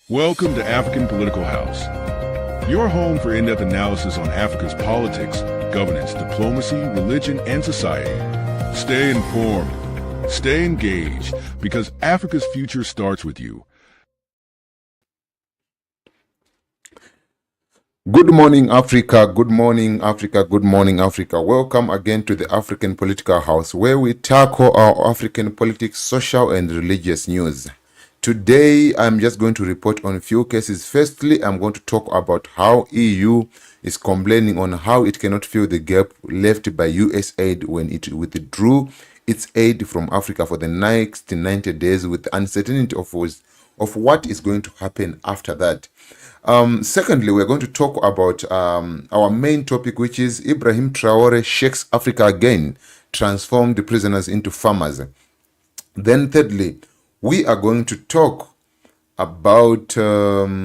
Welcome to African Political House, your home for in-depth analysis on Africa's politics, governance, diplomacy, religion, and society. Stay informed, stay engaged, because Africa's future starts with you. Good morning, Africa. Good morning, Africa. Good morning, Africa. Welcome again to the African Political House, where we tackle our African politics, social and religious news. Today, I'm just going to report on a few cases. Firstly, I'm going to talk about how EU is complaining on how it cannot fill the gap left by US aid when it withdrew its aid from Africa for the next 90 days with uncertainty of what is going to happen after that. Secondly, we're going to talk about our main topic, which is Ibrahim Traoré shakes Africa again, transformed the prisoners into farmers. Then thirdly, we are going to talk about we are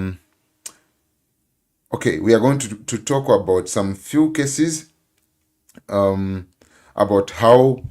going to talk about some few cases about how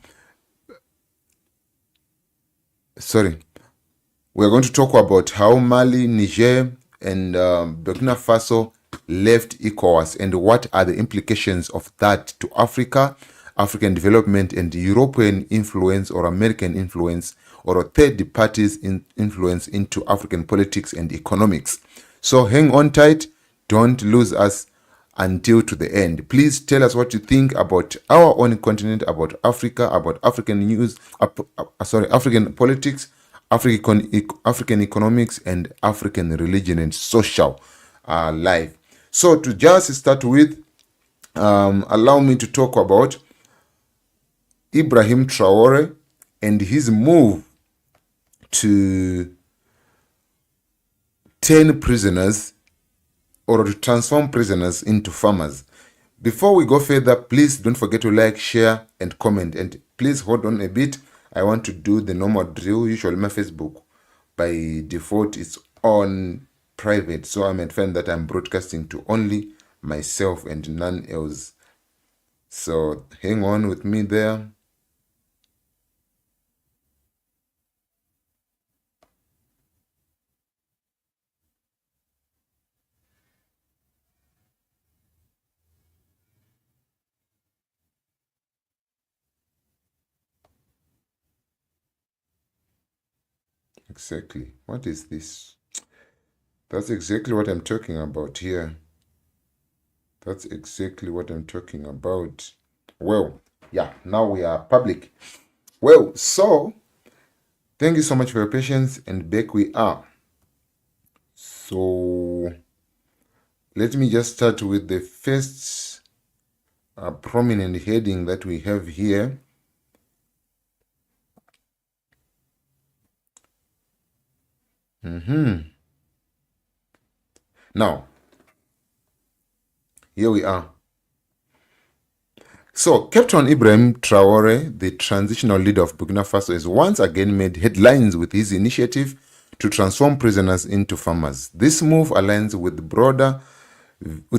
we're going to talk about how Mali, Niger, and Burkina Faso left ECOWAS and what are the implications of that to Africa, African development, and European influence or American influence or third parties' influence into African politics and economics. So hang on tight, don't lose us until to the end. Please tell us what you think about our own continent, about Africa, about African news, African politics, African economics, and African religion and social life. So to just start with, allow me to talk about Ibrahim Traoré and his move to turn prisoners or to transform prisoners into farmers. Before we go further, please don't forget to like, share, and comment. And please hold on a bit. I want to do the normal drill. Usually my Facebook, by default, it's on private. So I might find that I'm broadcasting to only myself and none else. So hang on with me there. Exactly. What is this? That's exactly what I'm talking about here. That's exactly what I'm talking about. Well, yeah, now we are public. Well, so thank you so much for your patience, and back we are. So let me just start with the first prominent heading that we have here. Now, here we are. So, Captain Ibrahim Traoré, the transitional leader of Burkina Faso, has once again made headlines with his initiative to transform prisoners into farmers. This move aligns with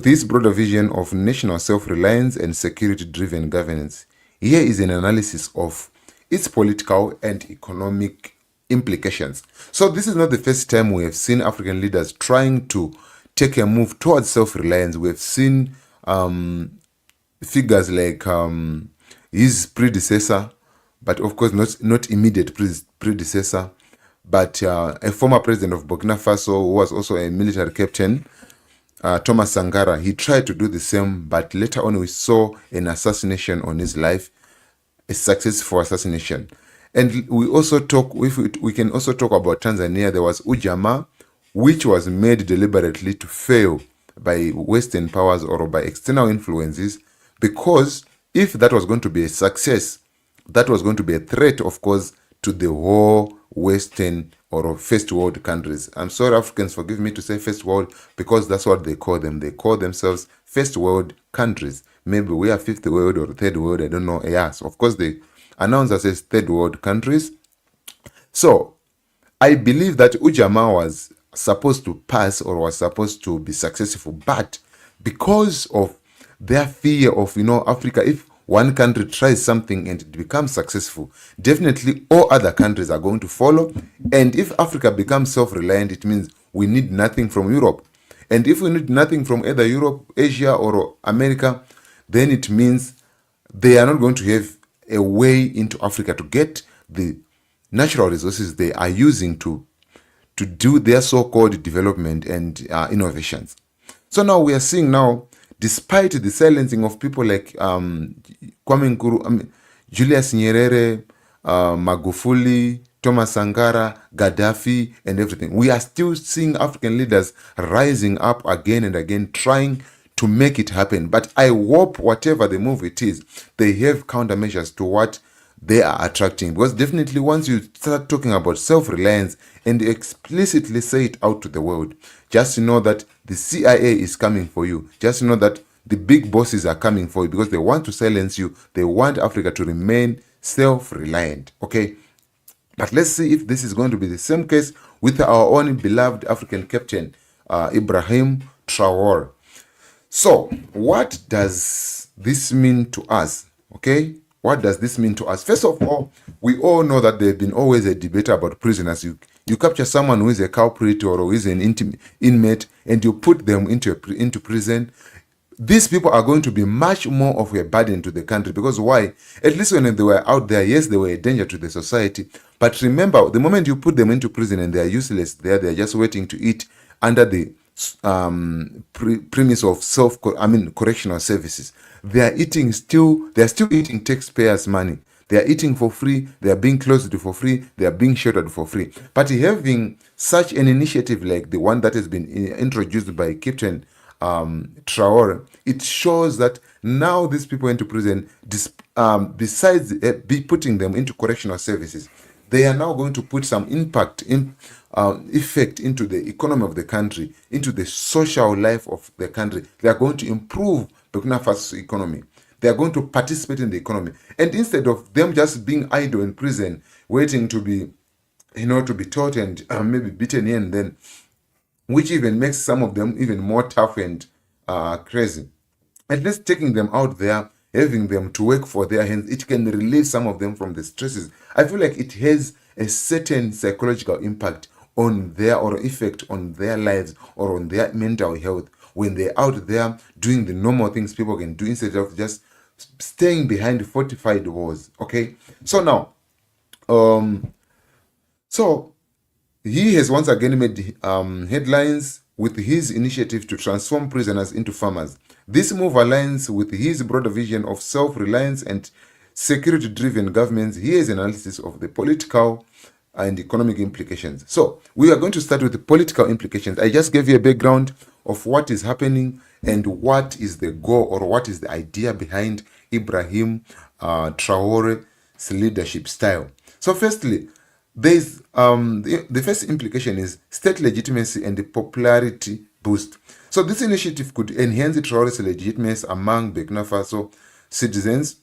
his broader vision of national self-reliance and security-driven governance. Here is an analysis of its political and economic implications. So this is not the first time we have seen African leaders trying to take a move towards self-reliance. We have seen figures like his predecessor, but of course not immediate predecessor, but a former president of Burkina Faso who was also a military captain, Thomas Sankara. He tried to do the same, but later on we saw an assassination on his life, a successful assassination. And we also we can also talk about Tanzania. There was Ujamaa, which was made deliberately to fail by Western powers or by external influences, because if that was going to be a success, that was going to be a threat, of course, to the whole Western or first world countries. I'm sorry, Africans, forgive me to say first world, because that's what they call them. They call themselves first world countries. Maybe we are fifth world or third world, I don't know. Yes, of course, they announce us as third world countries. So I believe that Ujamaa was supposed to pass or was supposed to be successful, but because of their fear of, Africa, if one country tries something and it becomes successful, definitely all other countries are going to follow. And if Africa becomes self-reliant, it means we need nothing from Europe. And if we need nothing from either Europe, Asia, or America, then it means they are not going to have a way into Africa to get the natural resources they are using to do their so-called development and innovations. So now we are seeing now, despite the silencing of people like Kwame Nkrumah, Julius Nyerere, Magufuli, Thomas Sankara, Gaddafi, and everything, we are still seeing African leaders rising up again and again, trying to make it happen. But I hope whatever the move it is, they have countermeasures to what they are attracting. Because definitely once you start talking about self-reliance and explicitly say it out to the world, just know that the CIA is coming for you. Just know that the big bosses are coming for you because they want to silence you. They want Africa to remain self-reliant. Okay? But let's see if this is going to be the same case with our own beloved African captain, Ibrahim Traoré. So, what does this mean to us? Okay? What does this mean to us? First of all, we all know that there's been always a debate about prisoners. You capture someone who is a culprit or who is an inmate and you put them into prison. These people are going to be much more of a burden to the country because why? At least when they were out there, yes, they were a danger to the society. But remember, the moment you put them into prison and they are useless there, they are just waiting to eat under the premise of correctional services. They are still eating taxpayers' money. They are eating for free. They are being clothed for free. They are being sheltered for free. But having such an initiative like the one that has been introduced by Captain Traoré, it shows that now these people into prison, besides putting them into correctional services, they are now going to put some effect into the economy of the country, into the social life of the country. They are going to improve Burkina Faso's economy. They are going to participate in the economy. And instead of them just being idle in prison, waiting to be, to be taught and maybe beaten here and then, which even makes some of them even more tough and crazy. At least taking them out there, having them to work for their hands, it can relieve some of them from the stresses. I feel like it has a certain psychological impact on their, or effect on their lives or on their mental health when they're out there doing the normal things people can do instead of just staying behind fortified walls. Okay, so now, so he has once again made headlines with his initiative to transform prisoners into farmers. This move aligns with his broader vision of self-reliance and security-driven governments. Here's an analysis of the political and economic implications. So we are going to start with the political implications. I just gave you a background of what is happening and what is the goal or what is the idea behind Ibrahim Traoré's leadership style. So firstly, there's the first implication is state legitimacy and the popularity boost. So this initiative could enhance Traoré's legitimacy among Burkina Faso citizens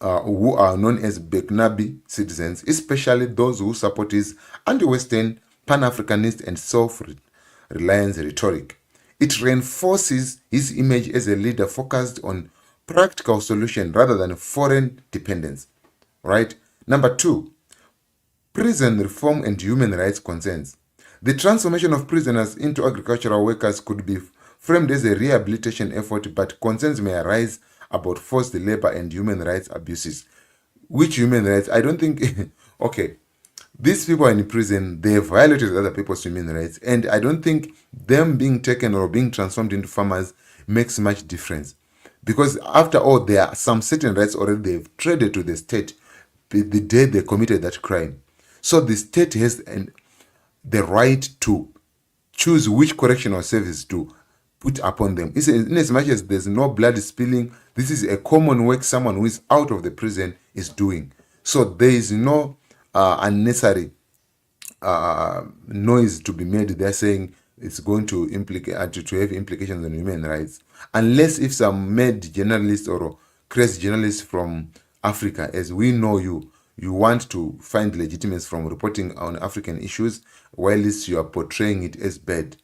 who are known as Burkinabe citizens, especially those who support his anti-Western, pan-Africanist and self-reliance rhetoric. It reinforces his image as a leader focused on practical solutions rather than foreign dependence. Right? Number two, prison reform and human rights concerns. The transformation of prisoners into agricultural workers could be framed as a rehabilitation effort, but concerns may arise about forced labor and human rights abuses. Which human rights? I don't think... okay, these people are in prison, they have violated other people's human rights, and I don't think them being taken or being transformed into farmers makes much difference. Because after all, there are some certain rights already they've traded to the state the day they committed that crime. So the state has the right to choose which correctional service to put upon them. In as much as there's no blood spilling, this is a common work someone who is out of the prison is doing. So there is no unnecessary noise to be made. They're saying it's going to implicate to have implications on human rights, unless if some mad journalists or crazy journalists from Africa, as we know you want to find legitimacy from reporting on African issues, while you are portraying it as bad.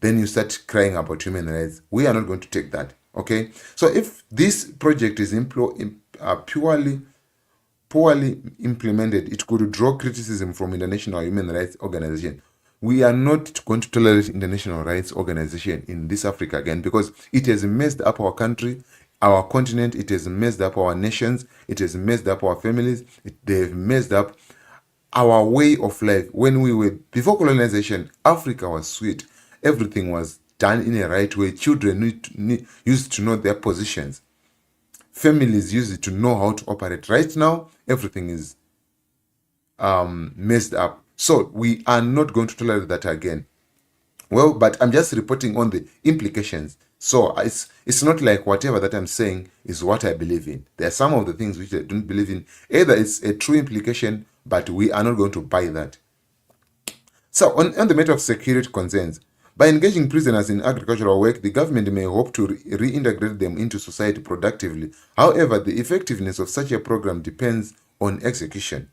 Then you start crying about human rights. We are not going to take that. Okay. So if this project is poorly implemented, it could draw criticism from international human rights organizations, we are not going to tolerate international rights organization in this Africa again, because it has messed up our country, our continent, it has messed up our nations, it has messed up our families, they've messed up our way of life. When we were, before colonization, Africa was sweet. Everything was done in a right way. Children used to know their positions. Families used to know how to operate. Right now, everything is messed up. So we are not going to tolerate that again. Well, but I'm just reporting on the implications. So it's not like whatever that I'm saying is what I believe in. There are some of the things which I don't believe in. Either it's a true implication, but we are not going to buy that. So on the matter of security concerns, by engaging prisoners in agricultural work, the government may hope to reintegrate them into society productively. However, the effectiveness of such a program depends on execution.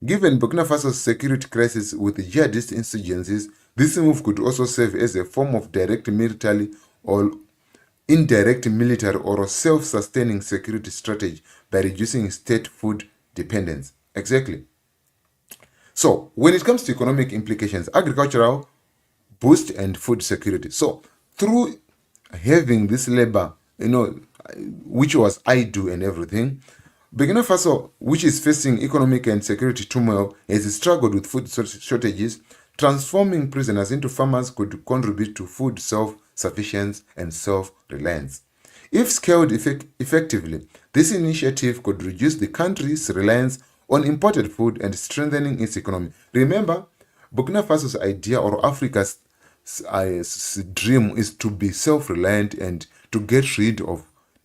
Given Burkina Faso's security crisis with the jihadist insurgencies, this move could also serve as a form of direct military or indirect military or self-sustaining security strategy by reducing state food dependence. Exactly. So, when it comes to economic implications, agricultural boost and food security. So, through having this labor, which was I do and everything, Burkina Faso, which is facing economic and security turmoil, has struggled with food shortages. Transforming prisoners into farmers could contribute to food self-sufficiency and self-reliance. If scaled effectively, this initiative could reduce the country's reliance on imported food and strengthening its economy. Remember, Burkina Faso's idea, or Africa's dream, is to be self-reliant and to get rid of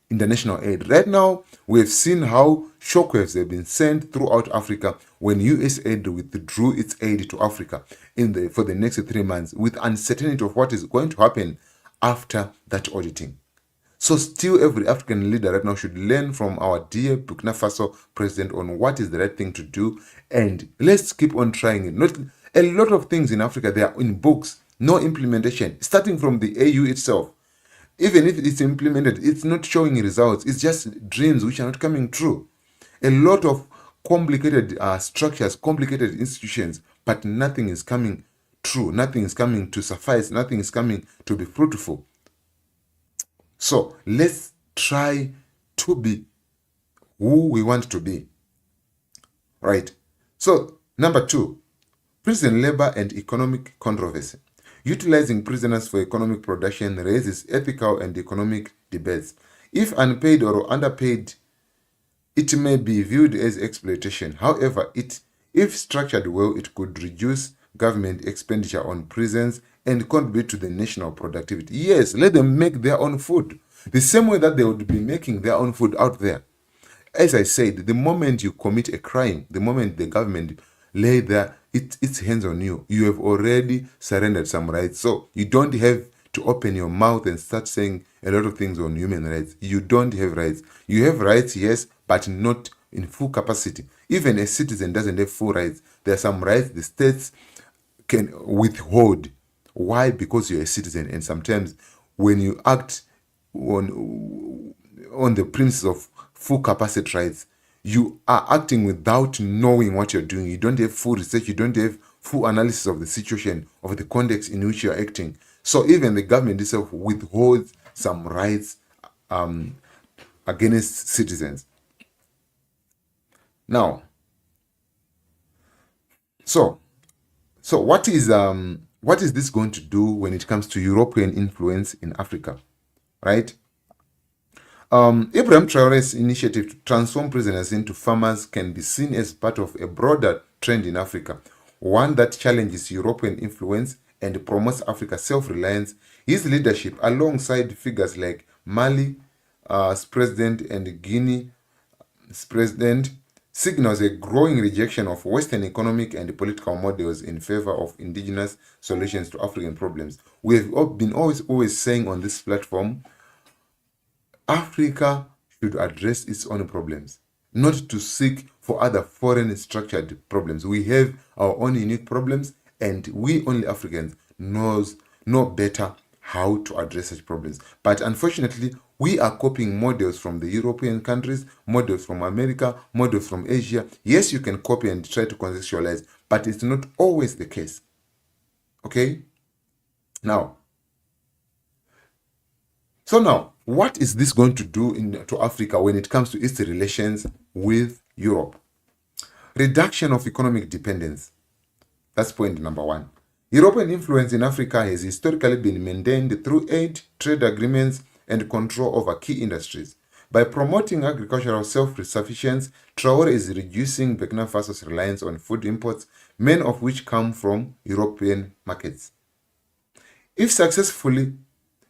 international aid. Right now, we have seen how shockwaves have been sent throughout Africa when USAID withdrew its aid to Africa for the next 3 months, with uncertainty of what is going to happen after that auditing. So still, every African leader right now should learn from our dear Burkina Faso president on what is the right thing to do, and let's keep on trying it. Not a lot of things in Africa, they are in books, no implementation, starting from the AU itself. Even if it's implemented, it's not showing results. It's just dreams which are not coming true. A lot of complicated structures, complicated institutions, but nothing is coming true. Nothing is coming to suffice. Nothing is coming to be fruitful. So let's try to be who we want to be. Right. So, number 2, prison labor and economic controversy. Utilizing prisoners for economic production raises ethical and economic debates. If unpaid or underpaid, it may be viewed as exploitation. However, if structured well, it could reduce government expenditure on prisons and contribute to the national productivity. Yes, let them make their own food, the same way that they would be making their own food out there. As I said, the moment you commit a crime, the moment the government lay there its hands on you, you have already surrendered some rights. So you don't have to open your mouth and start saying a lot of things on human rights. You don't have rights. You have rights, yes, but not in full capacity. Even a citizen doesn't have full rights. There are some rights the states can withhold. Why? Because you're a citizen, and sometimes when you act on the premise of full capacity rights, you are acting without knowing what you're doing. You don't have full research. You don't have full analysis of the situation, of the context in which you're acting. So even the government itself withholds some rights against citizens. Now, so what is this going to do when it comes to European influence in Africa, right? Ibrahim Traoré's initiative to transform prisoners into farmers can be seen as part of a broader trend in Africa, one that challenges European influence and promotes Africa's self-reliance. His leadership, alongside figures like Mali's president and Guinea's president, signals a growing rejection of Western economic and political models in favor of indigenous solutions to African problems. We have been always saying on this platform, Africa should address its own problems, not to seek for other foreign structured problems. We have our own unique problems, and we only Africans know better how to address such problems. But unfortunately, we are copying models from the European countries, models from America, models from Asia. Yes, you can copy and try to contextualize, but it's not always the case. Okay? Now, so now, what is this going to do to Africa when it comes to its relations with Europe? Reduction of economic dependence. That's point number one. European influence in Africa has historically been maintained through aid, trade agreements, and control over key industries. By promoting agricultural self-sufficiency, Traoré is reducing Burkina Faso's reliance on food imports, many of which come from European markets. If successfully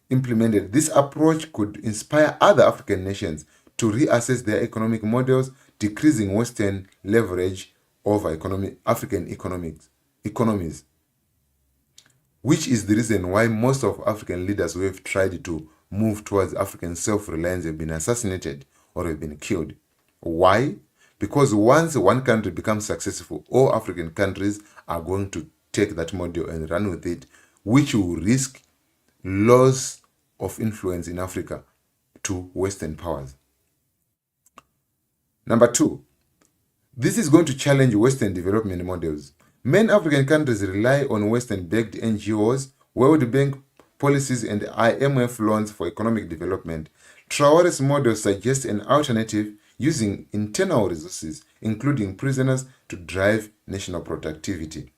implemented, this approach could inspire other African nations to reassess their economic models, decreasing Western leverage over African economies, which is the reason why most of African leaders who have tried to move towards African self-reliance have been assassinated or have been killed. Why? Because once one country becomes successful, all African countries are going to take that model and run with it, which will risk loss of influence in Africa to Western powers. Number two, this is going to challenge Western development models. Many African countries rely on Western-backed NGOs, World Bank policies, and IMF loans for economic development. Traoré's model suggests an alternative using internal resources, including prisoners, to drive national productivity.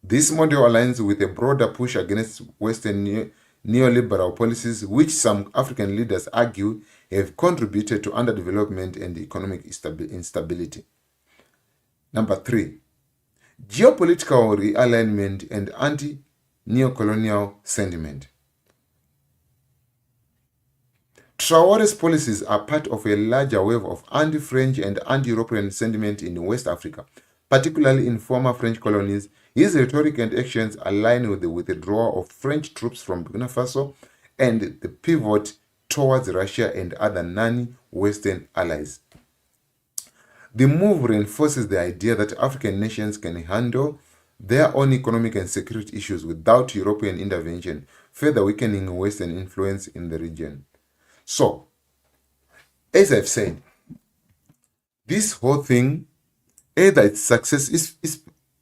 This model aligns with a broader push against Western neoliberal policies, which some African leaders argue have contributed to underdevelopment and economic instability. Number three, geopolitical realignment and anti-neocolonial sentiment. Traoré's policies are part of a larger wave of anti-French and anti-European sentiment in West Africa, particularly in former French colonies. His rhetoric and actions align with the withdrawal of French troops from Burkina Faso and the pivot towards Russia and other non-Western allies. The move reinforces the idea that African nations can handle their own economic and security issues without European intervention, further weakening Western influence in the region. So, as I've said, this whole thing, either it's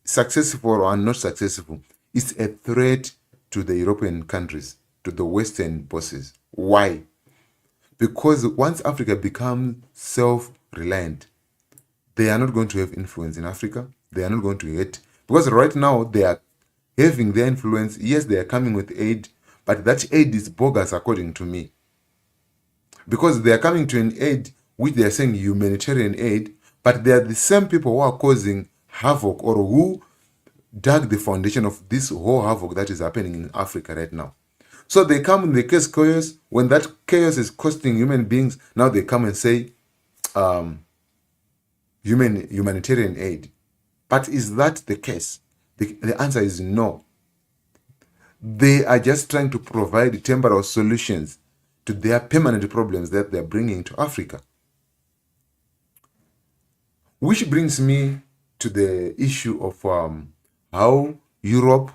successful or not successful, is a threat to the European countries, to the Western bosses. Why? Because once Africa becomes self-reliant, they are not going to have influence in Africa. They are not going to hate. Because right now, they are having their influence. Yes, they are coming with aid, but that aid is bogus according to me. Because they are coming to an aid which they are saying humanitarian aid, but they are the same people who are causing havoc or who dug the foundation of this whole havoc that is happening in Africa right now. So they come and they cause chaos. When that chaos is costing human beings, now they come and say humanitarian aid. But is that the case? The answer is no. They are just trying to provide temporary solutions to their permanent problems that they're bringing to Africa. Which brings me to the issue of how Europe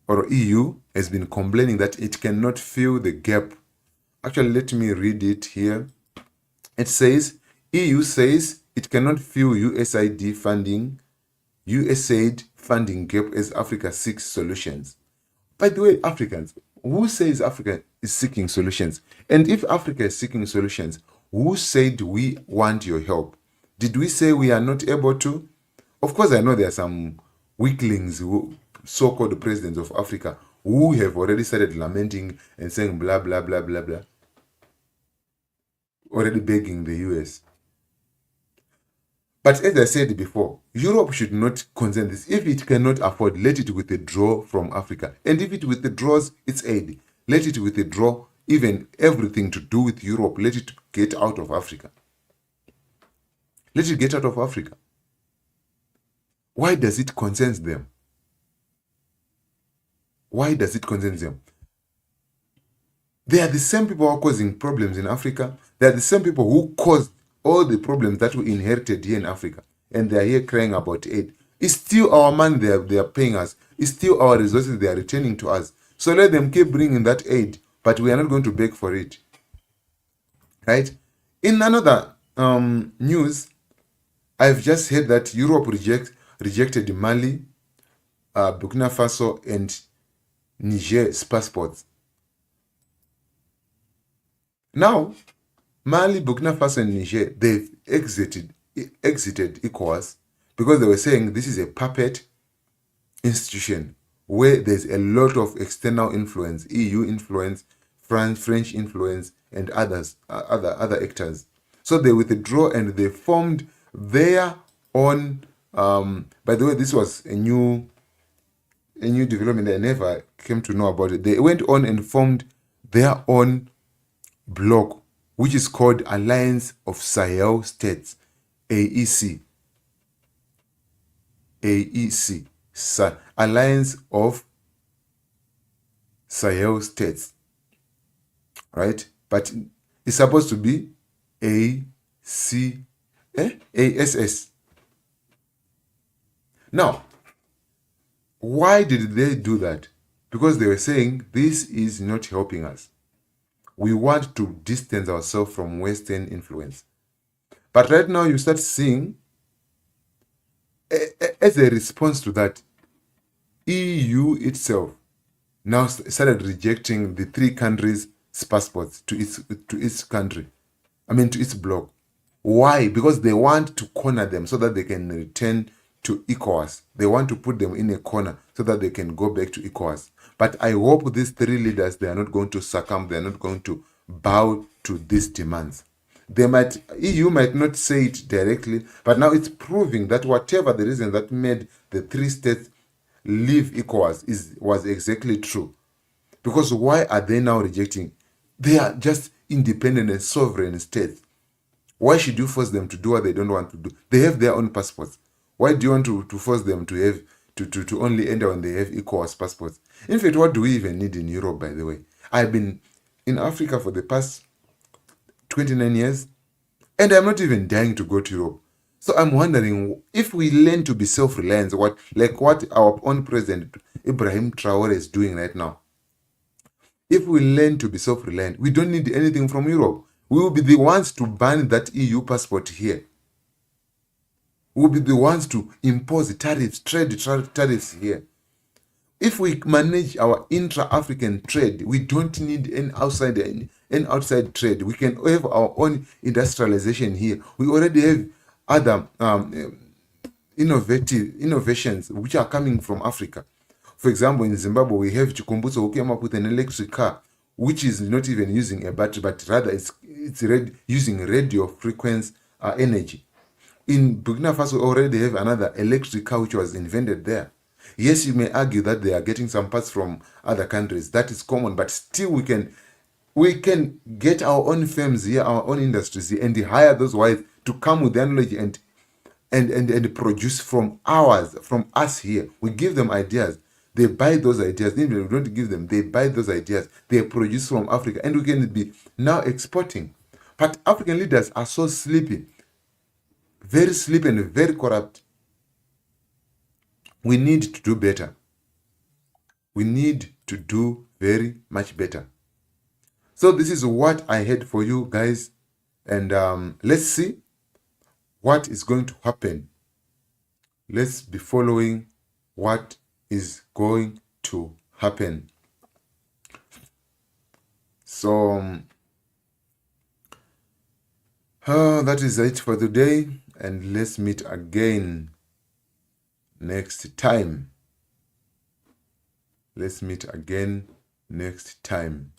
or EU has been complaining that it cannot fill the gap. Actually, let me read it here. It says, EU says it cannot fill USAID funding gap as Africa seeks solutions. By the way, Africans, who says Africa is seeking solutions? And if Africa is seeking solutions, who said we want your help? Did we say we are not able to? Of course, I know there are some weaklings, so-called presidents of Africa, who have already started lamenting and saying blah, blah, blah, blah, blah. Already begging the US. But as I said before, Europe should not concern this. If it cannot afford, let it withdraw from Africa. And if it withdraws its aid, let it withdraw even everything to do with Europe. Let it get out of Africa. Let it get out of Africa. Why does it concern them? Why does it concern them? They are the same people who are causing problems in Africa. They are the same people who caused all the problems that we inherited here in Africa. And they are here crying about aid. It's still our money they are paying us. It's still our resources they are returning to us. So let them keep bringing that aid. But we are not going to beg for it. Right? In another news, I've just heard that Europe rejected Mali Burkina Faso and Niger's passports. Now, Mali, Burkina Faso, and Niger, they've exited ECOWAS because they were saying this is a puppet institution where there's a lot of external influence, EU influence, French influence, and other actors. So they withdraw and they formed their own. By the way, this was a new development. I never came to know about it. They went on and formed their own bloc, which is called Alliance of Sahel States, AEC. AEC, Alliance of Sahel States, right? But it's supposed to be ASS. Now, why did they do that? Because they were saying this is not helping us. We want to distance ourselves from Western influence. But right now, you start seeing, as a response to that, EU itself now started rejecting the three countries' passports to its country. To its bloc. Why? Because they want to corner them so that they can return to ECOWAS. They want to put them in a corner so that they can go back to ECOWAS. But I hope these three leaders, they are not going to succumb. They are not going to bow to these demands. EU might not say it directly, but now it's proving that whatever the reason that made the three states leave ECOWAS was exactly true. Because why are they now rejecting? They are just independent and sovereign states. Why should you force them to do what they don't want to do? They have their own passports. Why do you want to force them to have to only enter when they have ECOWAS passports? In fact, what do we even need in Europe, by the way? I've been in Africa for the past 29 years, and I'm not even dying to go to Europe. So I'm wondering if we learn to be self-reliant, what our own president Ibrahim Traoré is doing right now. If we learn to be self-reliant, we don't need anything from Europe. We will be the ones to ban that EU passport here. We will be the ones to impose tariffs, tariffs here. If we manage our intra-African trade, we don't need any outside trade. We can have our own industrialization here. We already have other innovations which are coming from Africa. For example, in Zimbabwe, we have Chikumbutso who came up with an electric car, which is not even using a battery, but rather it's using radio frequency energy. In Burkina Faso, we already have another electric car which was invented there. Yes, you may argue that they are getting some parts from other countries. That is common, but still we can get our own firms here, our own industries here, and hire those whites to come with their knowledge and produce from us here. We give them ideas. They buy those ideas. Even if we don't give them, they buy those ideas. They produce from Africa, and we can be now exporting. But African leaders are so sleepy, very sleepy and very corrupt. We need to do better. We need to do very much better. So this is what I had for you guys. And let's see what is going to happen. Let's be following what is going to happen. So that is it for today. And let's meet again next time. Let's meet again next time.